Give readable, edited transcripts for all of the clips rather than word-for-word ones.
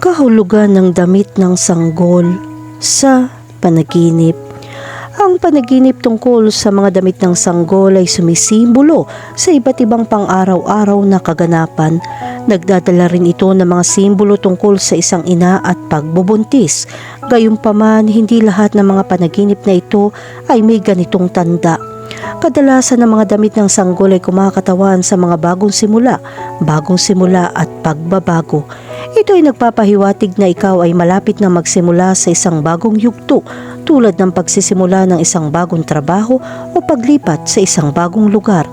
Kahulugan ng damit ng sanggol sa panaginip. Ang panaginip tungkol sa mga damit ng sanggol ay sumisimbolo sa iba't ibang pang-araw-araw na kaganapan. Nagdadala rin ito ng mga simbolo tungkol sa isang ina at pagbubuntis. Gayunpaman, hindi lahat ng mga panaginip na ito ay may ganitong tanda. Kadalasan ng mga damit ng sanggol ay kumakatawan sa mga bagong simula at pagbabago. Ito ay nagpapahiwatig na ikaw ay malapit na magsimula sa isang bagong yugto, tulad ng pagsisimula ng isang bagong trabaho o paglipat sa isang bagong lugar.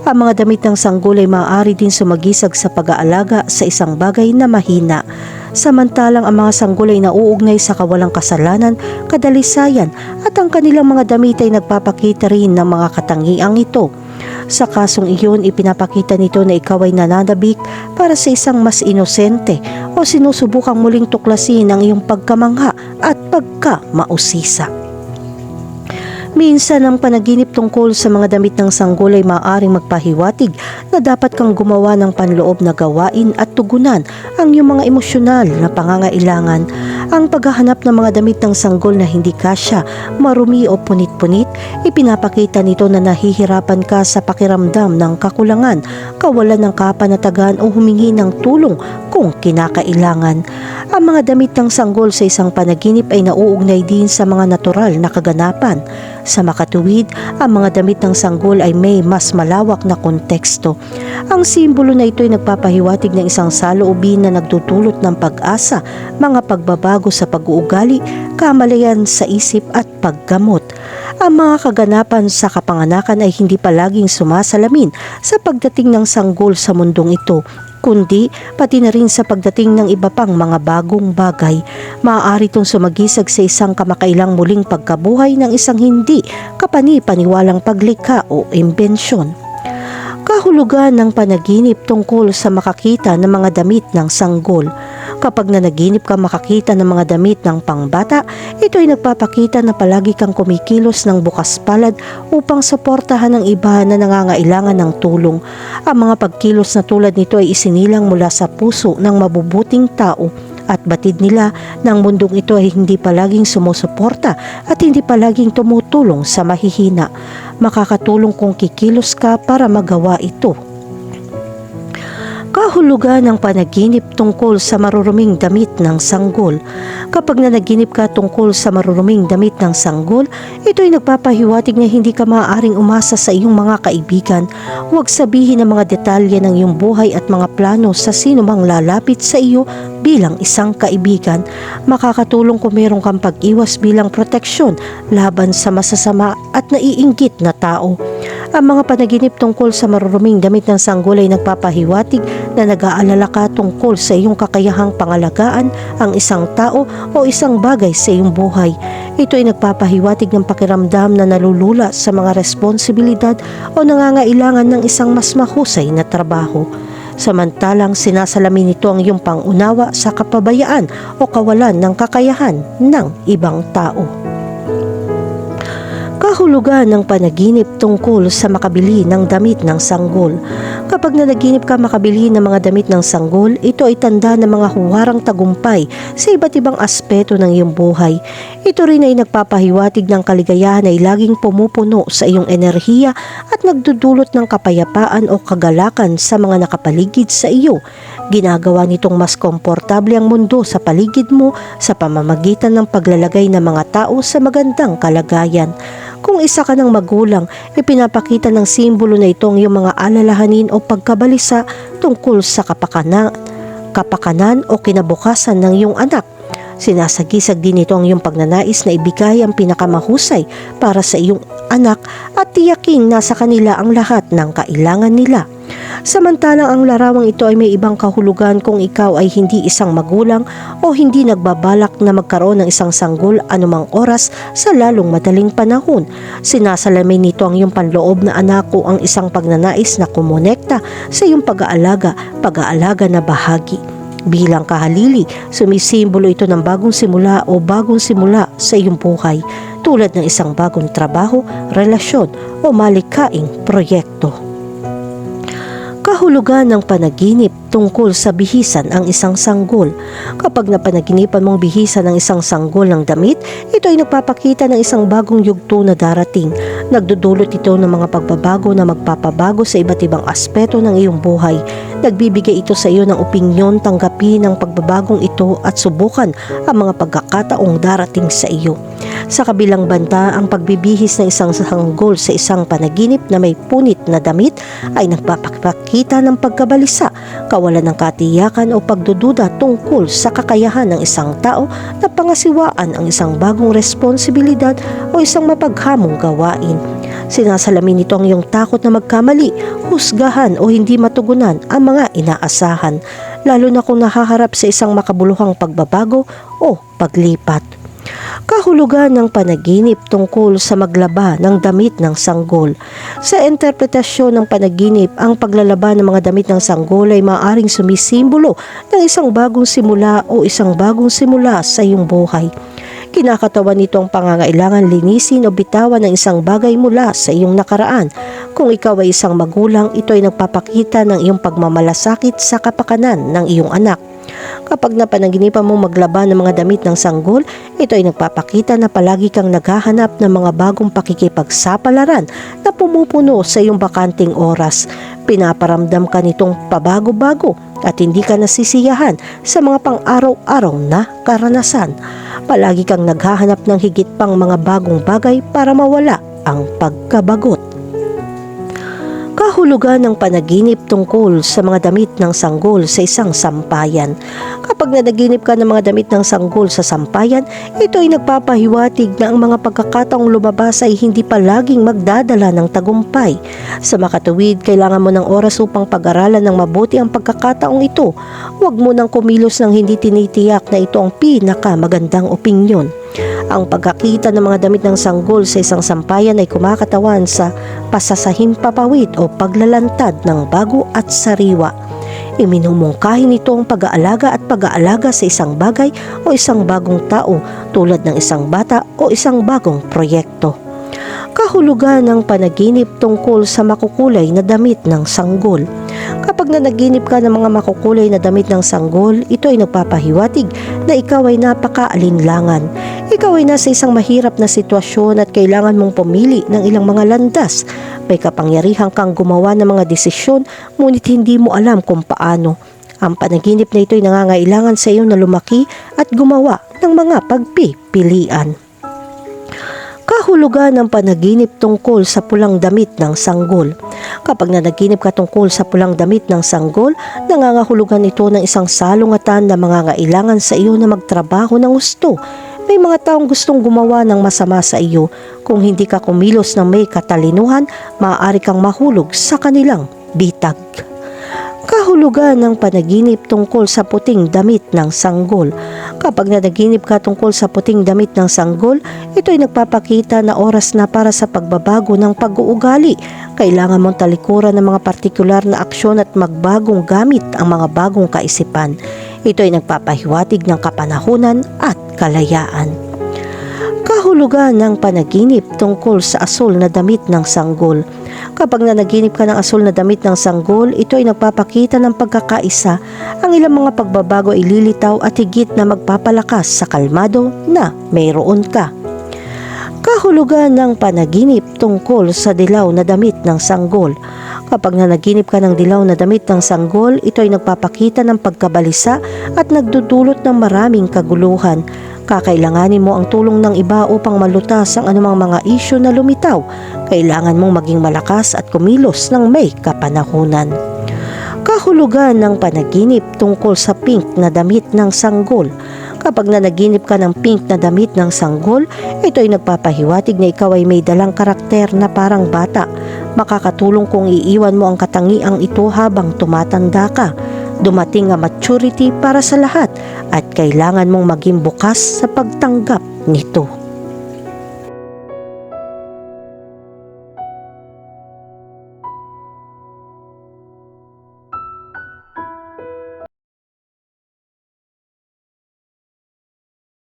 Ang mga damit ng sanggol ay maaari din sumagisag sa pag-aalaga sa isang bagay na mahina. Samantalang ang mga sanggol ay nauugnay sa kawalang kasalanan, kadalisayan at ang kanilang mga damit ay nagpapakita rin ng mga katangiang ito. Sa kasong iyon, ipinapakita nito na ikaw ay nananabik para sa isang mas inosente o sinusubukang muling tuklasin ang iyong pagkamangha at pagkamausisa. Minsan ang panaginip tungkol sa mga damit ng sanggol ay maaaring magpahiwatig na dapat kang gumawa ng panloob na gawain at tugunan ang iyong mga emosyonal na pangangailangan. Ang paghahanap ng mga damit ng sanggol na hindi kasya, marumi o punit-punit, ipinapakita nito na nahihirapan ka sa pakiramdam ng kakulangan, kawalan ng kapanatagan o humingi ng tulong kung kinakailangan. Ang mga damit ng sanggol sa isang panaginip ay nauugnay din sa mga natural na kaganapan. Sa makatuwid, ang mga damit ng sanggol ay may mas malawak na konteksto. Ang simbolo na ito ay nagpapahiwatig ng isang saloobin na nagdudulot ng pag-asa, mga pagbabago sa pag-uugali, kamalayan sa isip at paggamot. Ang mga kaganapan sa kapanganakan ay hindi palaging sumasalamin sa pagdating ng sanggol sa mundong ito, kundi pati na rin sa pagdating ng iba pang mga bagong bagay. Maaari itong sumagisag sa isang kamakailang muling pagkabuhay ng isang hindi kapani-paniwalang paglikha o imbensyon. Kahulugan ng panaginip tungkol sa makakita ng mga damit ng sanggol. Kapag nanaginip ka makakita ng mga damit ng pangbata, ito ay nagpapakita na palagi kang kumikilos ng bukas palad upang suportahan ang iba na nangangailangan ng tulong. Ang mga pagkilos na tulad nito ay isinilang mula sa puso ng mabubuting tao at batid nila ng mundong ito ay hindi palaging sumusuporta at hindi palaging tumutulong sa mahihina. Makakatulong kung kikilos ka para magawa ito. Kahulugan ng panaginip tungkol sa maruruming damit ng sanggol. Kapag nanaginip ka tungkol sa maruruming damit ng sanggol, ito ay nagpapahiwatig na hindi ka maaaring umasa sa iyong mga kaibigan. Huwag sabihin ang mga detalye ng iyong buhay at mga plano sa sino mang lalapit sa iyo bilang isang kaibigan. Makakatulong kung meron kang pag-iwas bilang proteksyon laban sa masasama at naiinggit na tao. Ang mga panaginip tungkol sa maruruming damit ng sanggol ay nagpapahiwatig na nag-aalala ka tungkol sa iyong kakayahang pangalagaan ang isang tao o isang bagay sa iyong buhay. Ito ay nagpapahiwatig ng pakiramdam na nalulula sa mga responsibilidad o nangangailangan ng isang mas mahusay na trabaho. Samantalang sinasalamin nito ang iyong pangunawa sa kapabayaan o kawalan ng kakayahan ng ibang tao. Kahulugan ng panaginip tungkol sa makabili ng damit ng sanggol. Kapag nanaginip ka makabili ng mga damit ng sanggol, ito ay tanda ng mga huwarang tagumpay sa iba't ibang aspeto ng iyong buhay. Ito rin ay nagpapahiwatig ng kaligayahan ay laging pumupuno sa iyong enerhiya at nagdudulot ng kapayapaan o kagalakan sa mga nakapaligid sa iyo. Ginagawa nitong mas komportable ang mundo sa paligid mo sa pamamagitan ng paglalagay ng mga tao sa magandang kalagayan. Kung isa ka ng magulang, ipinapakita ng simbolo na ito ang iyong mga alalahanin o pagkabalisa tungkol sa kapakanan o kinabukasan ng iyong anak. Sinasagisag din ito ang iyong pagnanais na ibigay ang pinakamahusay para sa iyong anak at tiyaking nasa kanila ang lahat ng kailangan nila. Samantalang ang larawang ito ay may ibang kahulugan kung ikaw ay hindi isang magulang o hindi nagbabalak na magkaroon ng isang sanggol anumang oras sa lalong madaling panahon. Sinasalamin nito ang iyong panloob na anak o ang isang pagnanais na kumonekta sa iyong pag-aalaga na bahagi. Bilang kahalili, sumisimbolo ito ng bagong simula o bagong simula sa iyong buhay, tulad ng isang bagong trabaho, relasyon o malikhaing proyekto. Kahulugan ng panaginip tungkol sa bihisan ang isang sanggol. Kapag napanaginipan mong bihisan ng isang sanggol ng damit, ito ay nagpapakita ng isang bagong yugto na darating. Nagdudulot ito ng mga pagbabago na magpapabago sa iba't ibang aspeto ng iyong buhay. Nagbibigay ito sa iyo ng opinyon, tanggapin ang pagbabagong ito at subukan ang mga pagkakataong darating sa iyo. Sa kabilang banda, ang pagbibihis ng isang sanggol sa isang panaginip na may punit na damit ay nagpapakita ng pagkabalisa, kawalan ng katiyakan o pagdududa tungkol sa kakayahan ng isang tao na pangasiwaan ang isang bagong responsibilidad o isang mapaghamong gawain. Sinasalamin nito ang iyong takot na magkamali, husgahan o hindi matugunan ang mga inaasahan, lalo na kung nahaharap sa isang makabuluhang pagbabago o paglipat. Kahulugan ng panaginip tungkol sa maglaba ng damit ng sanggol. Sa interpretasyon ng panaginip, ang paglalaba ng mga damit ng sanggol ay maaaring sumisimbolo ng isang bagong simula o isang bagong simula sa iyong buhay. Kinakatawan nito ang pangangailangan linisin o bitawan ng isang bagay mula sa iyong nakaraan. Kung ikaw ay isang magulang, ito ay nagpapakita ng iyong pagmamalasakit sa kapakanan ng iyong anak. Kapag napanaginipan mong maglaba ng mga damit ng sanggol, ito ay nagpapakita na palagi kang naghahanap ng mga bagong pakikipagsapalaran na pumupuno sa iyong bakanting oras. Pinaparamdam ka nitong pabago-bago at hindi ka nasisiyahan sa mga pang-araw-araw na karanasan. Palagi kang naghahanap ng higit pang mga bagong bagay para mawala ang pagkabagot. Kahulugan ng panaginip tungkol sa mga damit ng sanggol sa isang sampayan. Kapag nanaginip ka ng mga damit ng sanggol sa sampayan, ito ay nagpapahiwatig na ang mga pagkakataong lumabas ay hindi palaging magdadala ng tagumpay. Sa makatuwid, kailangan mo ng oras upang pag-aralan ng mabuti ang pagkakataong ito. Huwag mo nang kumilos ng hindi tinitiyak na ito ang pinakamagandang opinyon. Ang pagkakita ng mga damit ng sanggol sa isang sampayan ay kumakatawan sa pasasahimpapawid o paglalantad ng bago at sariwa. Iminumungkahi nito ang pag-aalaga at pag-aalaga sa isang bagay o isang bagong tao tulad ng isang bata o isang bagong proyekto. Kahulugan ng panaginip tungkol sa makukulay na damit ng sanggol. Kapag nanaginip ka ng mga makukulay na damit ng sanggol, ito ay nagpapahiwatig na ikaw ay napaka-alinlangan. Ikaw ay nasa isang mahirap na sitwasyon at kailangan mong pumili ng ilang mga landas. May kapangyarihan kang gumawa ng mga desisyon, ngunit hindi mo alam kung paano. Ang panaginip na ito ay nangangailangan sa iyo na lumaki at gumawa ng mga pagpipilian. Kahulugan ng panaginip tungkol sa pulang damit ng sanggol. Kapag nanaginip ka tungkol sa pulang damit ng sanggol, nangangahulugan ito ng isang salungatan na mangangailangan sa iyo na magtrabaho ng gusto. May mga taong gustong gumawa ng masama sa iyo. Kung hindi ka kumilos ng may katalinuhan, maaari kang mahulog sa kanilang bitag. Kahulugan ng panaginip tungkol sa puting damit ng sanggol. Kapag nanaginip ka tungkol sa puting damit ng sanggol, ito ay nagpapakita na oras na para sa pagbabago ng pag-uugali. Kailangan mong talikuran ng mga partikular na aksyon at magbagong gamit ang mga bagong kaisipan. Ito ay nagpapahiwatig ng kapanahunan at kalayaan. Kahulugan ng panaginip tungkol sa asul na damit ng sanggol. Kapag nanaginip ka ng asul na damit ng sanggol, ito ay nagpapakita ng pagkakaisa. Ang ilang mga pagbabago ay lilitaw at higit na magpapalakas sa kalmado na mayroon ka. Kahulugan ng panaginip tungkol sa dilaw na damit ng sanggol. Kapag nanaginip ka ng dilaw na damit ng sanggol, ito ay nagpapakita ng pagkabalisa at nagdudulot ng maraming kaguluhan. Kakailanganin mo ang tulong ng iba upang malutas ang anumang mga isyu na lumitaw. Kailangan mong maging malakas at kumilos ng may kapanahunan. Kahulugan ng panaginip tungkol sa pink na damit ng sanggol. Kapag nanaginip ka ng pink na damit ng sanggol, ito ay nagpapahiwatig na ikaw ay may dalang karakter na parang bata. Makakatulong kung iiwan mo ang katangiang ito habang tumatanda ka. Dumating ang maturity para sa lahat at kailangan mong maging bukas sa pagtanggap nito.